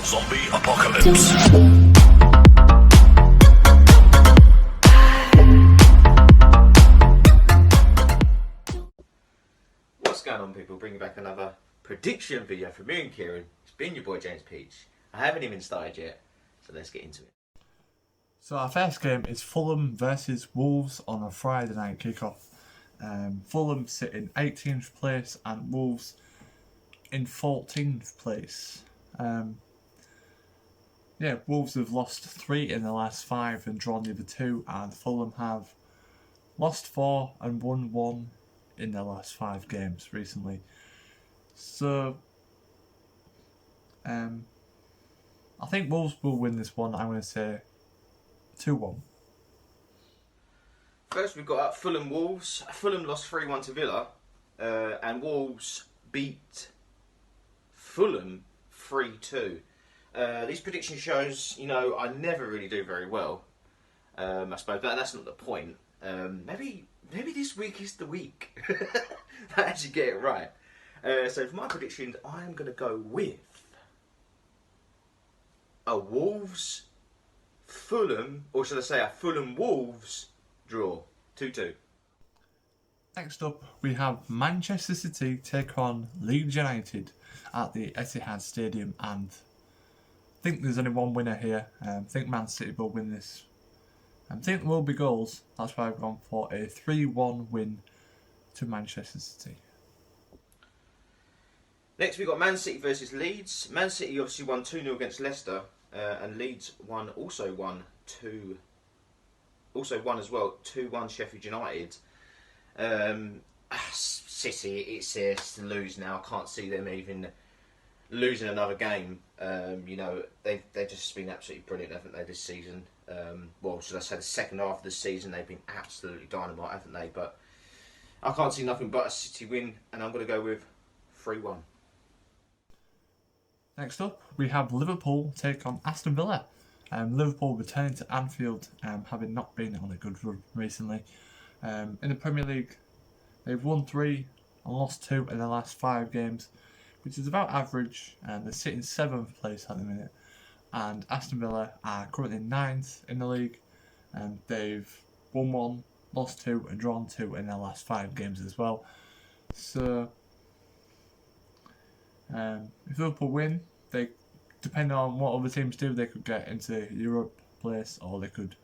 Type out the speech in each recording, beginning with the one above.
Zombie apocalypse. What's going on, people? Bringing back another prediction video from me and Kieran. It's been your boy James Peach. I haven't even started yet, so let's get into it. So our first game is Fulham versus Wolves on a Friday night kickoff. Fulham sit in 18th place and Wolves in 14th place. Wolves have lost 3 in the last 5 and drawn the other 2, and Fulham have lost 4 and won 1 in their last 5 games recently. So I think Wolves will win this one. I'm going to say 2-1. First, we've got Fulham Wolves. Fulham lost 3-1 to Villa, and Wolves beat Fulham 3-2. These prediction shows, I never really do very well. I suppose, but that's not the point. Maybe this week is the week that I actually get it right. So for my predictions, I'm going to go with a Wolves Fulham, or should I say a Fulham Wolves draw, 2-2. Next up, we have Manchester City take on Leeds United at the Etihad Stadium, and I think there's only one winner here. I think Man City will win this. I think there will be goals. That's why I've gone for a 3-1 win to Manchester City. Next, we've got Man City versus Leeds. Man City obviously won 2-0 against Leicester, and Leeds also won as well, 2-1 Sheffield United. City, it's to lose now. I can't see them even losing another game. They've just been absolutely brilliant, haven't they, this season? Should I say the second half of the season, they've been absolutely dynamite, haven't they? But I can't see nothing but a City win, and I'm going to go with 3-1. Next up, we have Liverpool take on Aston Villa. Liverpool returning to Anfield, having not been on a good run recently. In the Premier League, they've won 3 and lost 2 in the last 5 games, which is about average. They're sitting 7th place at the minute, and Aston Villa are currently 9th in the league, and they've won 1, lost 2 and drawn 2 in their last 5 games as well. So if Liverpool win, they, depending on what other teams do, they could get into Europe place, or they could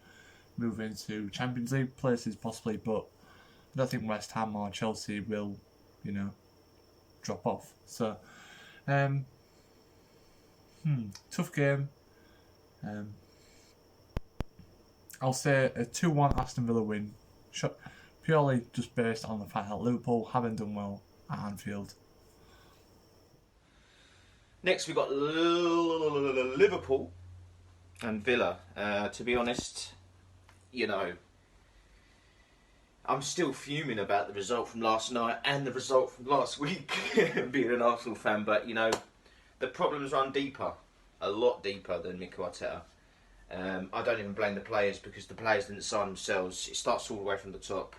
move into Champions League places possibly, but I don't think West Ham or Chelsea will, drop off. So, tough game. I'll say a 2-1 Aston Villa win, purely just based on the fact that Liverpool haven't done well at Anfield. Next, we've got Liverpool and Villa. To be honest, I'm still fuming about the result from last night and the result from last week, being an Arsenal fan. But, the problems run deeper, a lot deeper than Mikel Arteta. I don't even blame the players, because the players didn't sign themselves. It starts all the way from the top.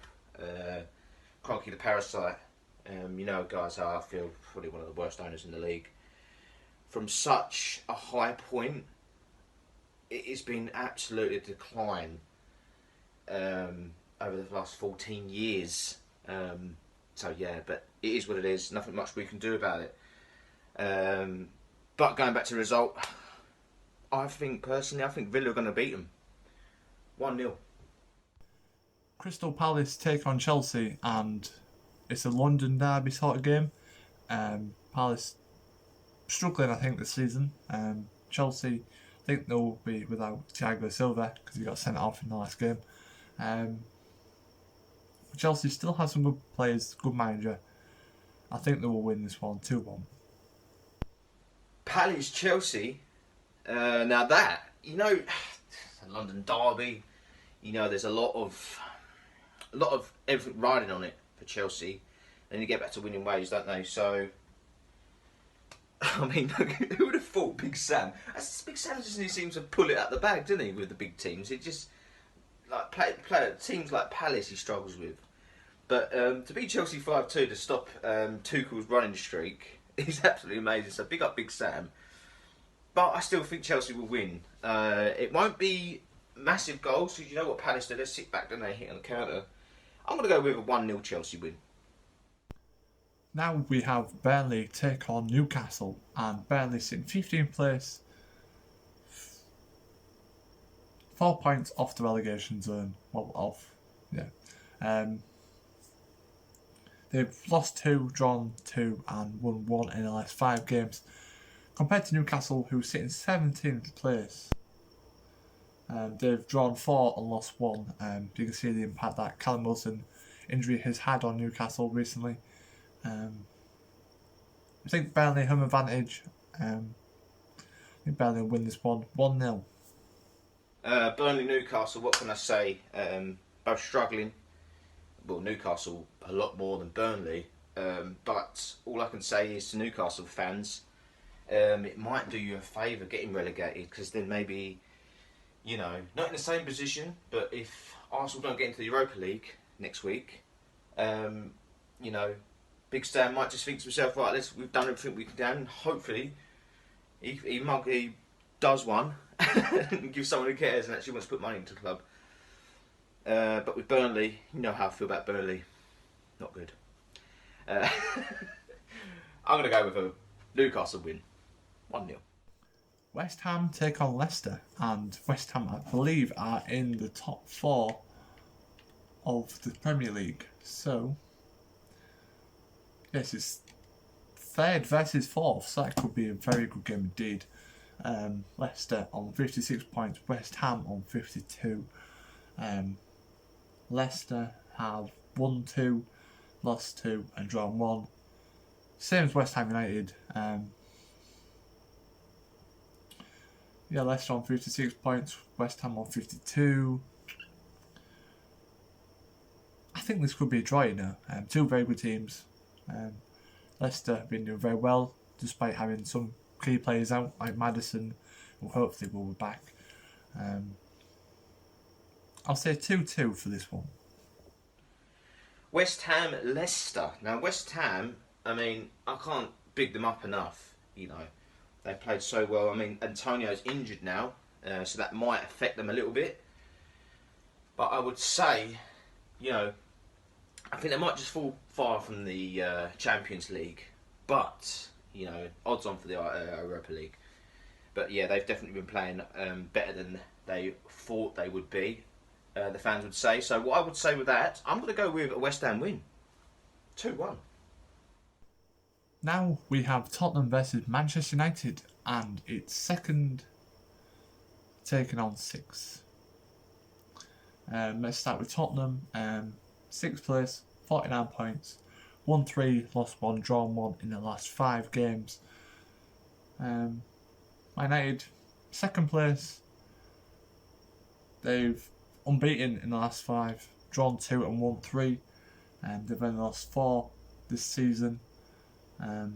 Kroenke the parasite. Guys, how I feel probably one of the worst owners in the league. From such a high point, it has been absolutely a decline over the last 14 years. But it is what it is. Nothing much we can do about it. But going back to the result, I think Villa are going to beat them 1-0. Crystal Palace take on Chelsea, and it's a London derby sort of game. Palace struggling, I think, this season. Chelsea, I think they'll be without Thiago Silva because he got sent off in the last game. Chelsea still has some good players, good manager. I think they will win this one 2-1. Palace Chelsea. Now that a London derby, there's a lot of everything riding on it for Chelsea. Then you get back to winning ways, don't they? So, I mean, who would have thought Big Sam? Big Sam just seems to pull it out the bag, doesn't he, with the big teams? It just play teams like Palace he struggles with. But to beat Chelsea 5-2 to stop Tuchel's running streak is absolutely amazing. So big up Big Sam. but I still think Chelsea will win. It won't be massive goals, because you know what Palace do, they sit back and they hit on the counter. I'm going to go with a 1-0 Chelsea win. Now we have Burnley take on Newcastle, and Burnley sitting 15th place, 4 points off the relegation zone. Well, off, yeah. They've lost 2, drawn 2, and won 1 in the last 5 games, compared to Newcastle, who sit in 17th place. They've drawn 4 and lost 1. You can see the impact that Callum Wilson injury has had on Newcastle recently. I think Burnley home advantage. I think Burnley will win this one 1-0. Burnley, Newcastle, what can I say? Both struggling. Well, Newcastle a lot more than Burnley. But all I can say is to Newcastle fans, it might do you a favour getting relegated, because then maybe, you know, not in the same position, but if Arsenal don't get into the Europa League next week, you know, Big Stan might just think to himself, right, we've done everything we can do, and hopefully he does one and gives someone who cares and actually wants to put money into the club. But with Burnley, you know how I feel about Burnley. Not good. I'm going to go with a Newcastle win. 1-0. West Ham take on Leicester, and West Ham, I believe, are in the top 4 of the Premier League. So, yes, it's 3rd versus 4th, so that could be a very good game indeed. Leicester on 56 points, West Ham on 52. Leicester have won 2, lost 2, and drawn 1. Same as West Ham United. Leicester on 56 points, West Ham on 52. I think this could be a draw, you know. 2 very good teams. Leicester have been doing very well, despite having some key players out, like Maddison, who hopefully will be back. I'll say 2-2 for this one. West Ham, Leicester. Now, West Ham, I mean, I can't big them up enough, you know. They played so well. I mean, Antonio's injured now, so that might affect them a little bit. But I would say, you know, I think they might just fall far from the Champions League. But, you know, odds on for the Europa League. But yeah, they've definitely been playing better than they thought they would be, the fans would say. So what I would say with that, I'm going to go with a West Ham win. 2-1. Now we have Tottenham versus Manchester United, and it's 2nd taking on 6th. Let's start with Tottenham. 6th place, 49 points, won 3, lost 1, drawn 1 in the last 5 games. United, 2nd place. They've unbeaten in the last 5, drawn 2 and won 3, and they've only lost 4 this season. I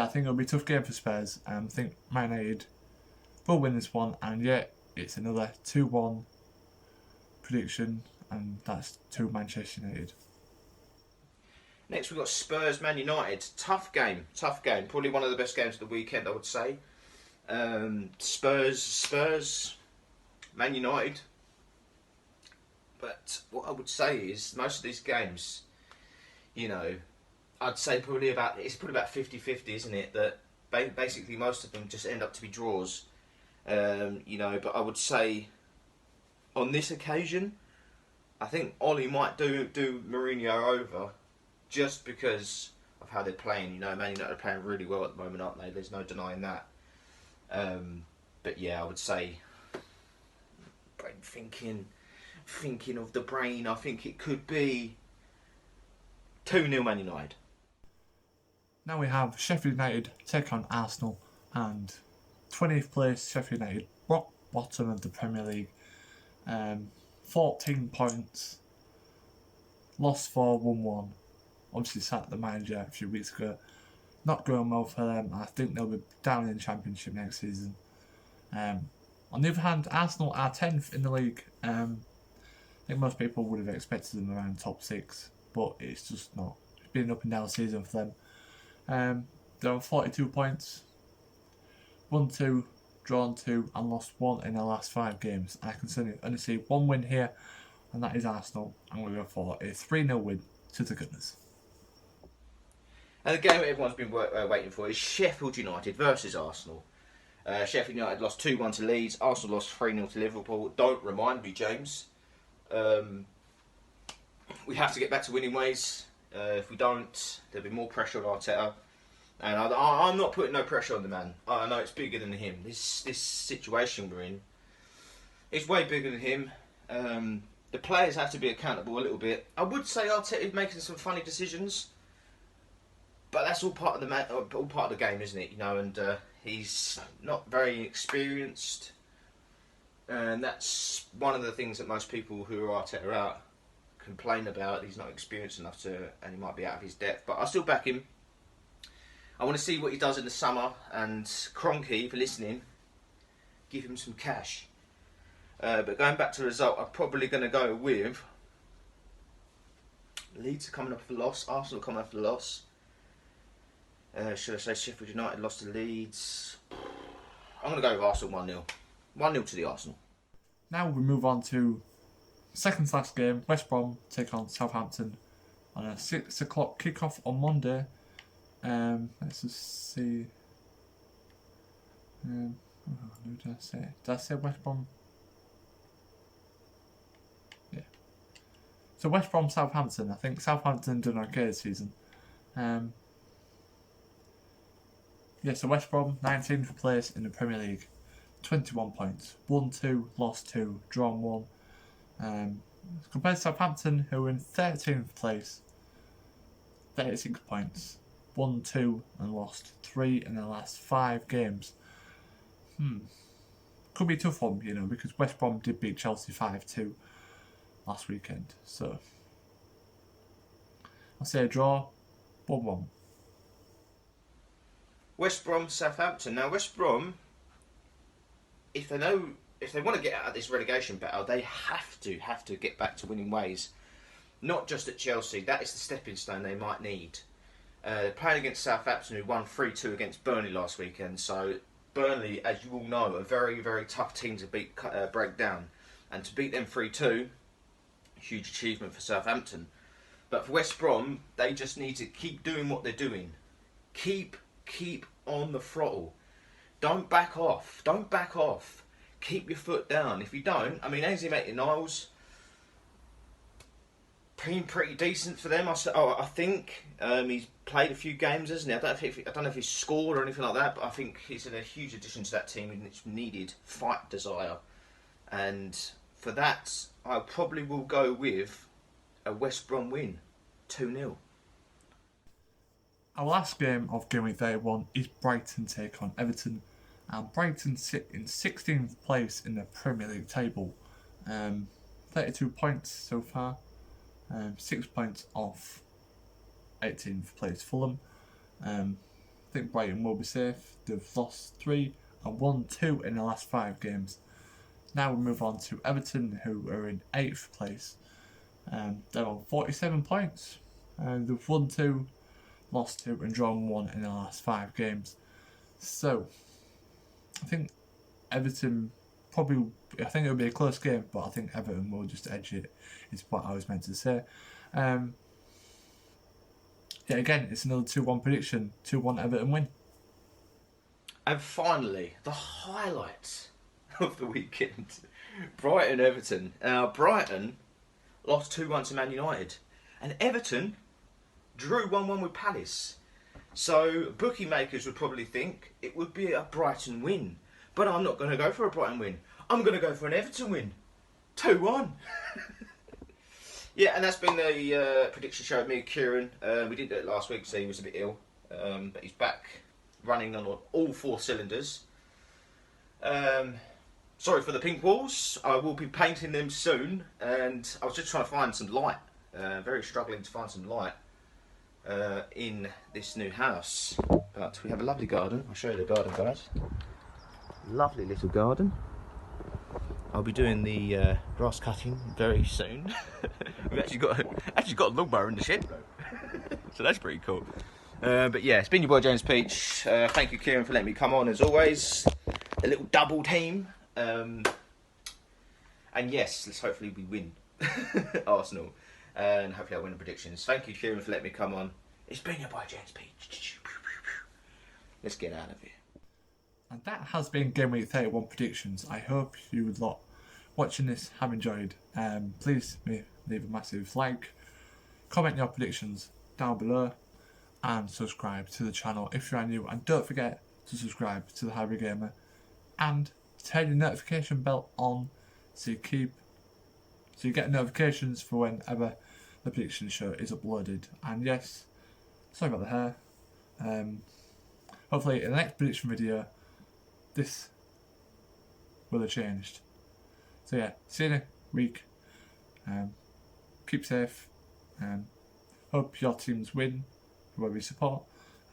think it'll be a tough game for Spurs. I think Man United will win this one, and it's another 2-1 prediction, and that's to Manchester United. Next we've got Spurs, Man United. Tough game. Probably one of the best games of the weekend, I would say. Spurs, Man United. But what I would say is most of these games, you know, I'd say it's probably about 50-50, isn't it? That basically most of them just end up to be draws. You know, but I would say on this occasion, I think Ollie might do Mourinho over, just because of how they're playing. You know, Man United are playing really well at the moment, aren't they? There's no denying that. But yeah, I would say, thinking of the brain, I think it could be 2-0 Man United. Now we have Sheffield United take on Arsenal, and 20th place Sheffield United, rock bottom of the Premier League. 14 points, lost 4, won 1. Obviously sacked the manager a few weeks ago. Not going well for them. I think they'll be down in the Championship next season. On the other hand, Arsenal are 10th in the league. I think most people would have expected them around top 6, but it's just not. It's been an up and down season for them. They're on 42 points. Won 2, drawn 2, and lost 1 in their last 5 games. And I can only see one win here, and that is Arsenal. I'm going to go for a 3-0 win to the Gunners. And the game that everyone's been waiting for is Sheffield United versus Arsenal. Sheffield United lost 2-1 to Leeds. Arsenal lost 3-0 to Liverpool. Don't remind me, James. We have to get back to winning ways. If we don't, there'll be more pressure on Arteta. And I'm not putting no pressure on the man. I know it's bigger than him. This situation we're in is way bigger than him. The players have to be accountable a little bit. I would say Arteta is making some funny decisions, but that's all part of the game, isn't it? You know, and he's not very experienced, and that's one of the things that most people who are Arteta out complain about. He's not experienced enough to, and he might be out of his depth. But I still back him. I want to see what he does in the summer, and Kroenke, for listening, give him some cash. But going back to the result, I'm probably going to go with Leeds coming off the loss, Arsenal coming off the loss. Should I say Sheffield United lost to Leeds? I'm going to go with Arsenal 1-0. 1-0 to the Arsenal. Now we move on to second to last game. West Brom take on Southampton on a 6 o'clock kickoff on Monday. Let's just see. Who did I say? Did I say West Brom? Yeah. So West Brom, Southampton. I think Southampton done okay this season. So West Brom, 19th place in the Premier League. 21 points. Won 2, lost 2, drawn 1. Compared to Southampton, who are in 13th place. 36 points. Won 2 and lost 3 in their last 5 games. Could be a tough one, you know, because West Brom did beat Chelsea 5-2 last weekend. So I'll say a draw, 1-1. West Brom, Southampton. Now West Brom, if they want to get out of this relegation battle, they have to get back to winning ways. Not just at Chelsea. That is the stepping stone they might need. Playing against Southampton, who won 3-2 against Burnley last weekend. So Burnley, as you all know, a very, very tough team to break down. And to beat them 3-2, huge achievement for Southampton. But for West Brom, they just need to keep doing what they're doing. Keep on the throttle. Don't back off. Keep your foot down. If you don't, I mean, Ainsley Maitland-Niles been pretty decent for them. I think he's played a few games, hasn't he? I don't know if he's scored or anything like that, but I think he's a huge addition to that team, and it's needed fight desire. And for that, I probably will go with a West Brom win, 2-0. Our last game of Gameweek 31 is Brighton take on Everton, and Brighton sit in 16th place in the Premier League table. 32 points so far, 6 points off 18th place Fulham. I think Brighton will be safe. They've lost 3 and won 2 in the last 5 games. Now we move on to Everton, who are in 8th place. They're on 47 points. They've won 2, lost 2 and drawn 1 in the last 5 games. So I think Everton I think it'll be a close game, but I think Everton will just edge it, is what I was meant to say. Again, it's another 2-1 prediction. 2-1 Everton win. And finally, the highlights of the weekend. Brighton Everton. Now, Brighton lost 2-1 to Man United. And Everton drew 1-1 with Palace. So, bookmakers would probably think it would be a Brighton win. But I'm not going to go for a Brighton win. I'm going to go for an Everton win. 2-1. Yeah, and that's been the prediction show with me and Kieran. We did it last week, so he was a bit ill. But he's back running on all 4 cylinders. Sorry for the pink walls. I will be painting them soon. And I was just trying to find some light. Very struggling to find some light in this new house. But we have a lovely garden. I'll show you the garden, guys. Lovely little garden. I'll be doing the grass cutting very soon. We've actually got a lawnmower in the shed, so that's pretty cool. But yeah, it's been your boy James Peach. Thank you, Kieran, for letting me come on as always. A little double team. And yes, let's hopefully we win Arsenal. And hopefully I'll win the predictions. Thank you, Kieran, for letting me come on. It's been your boy James Peach. Let's get out of here. And that has been Game Week 31 predictions. I hope you lot watching this have enjoyed. Please leave a massive like, comment your predictions down below, and subscribe to the channel if you are new. And don't forget to subscribe to the Highbury Gamer and turn your notification bell on so you get notifications for whenever the prediction show is uploaded. And yes, sorry about the hair. Hopefully in the next prediction video this will have changed. So yeah, see you next week. Keep safe. Hope your teams win, whoever you support.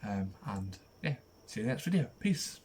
And yeah, see you next video. Peace.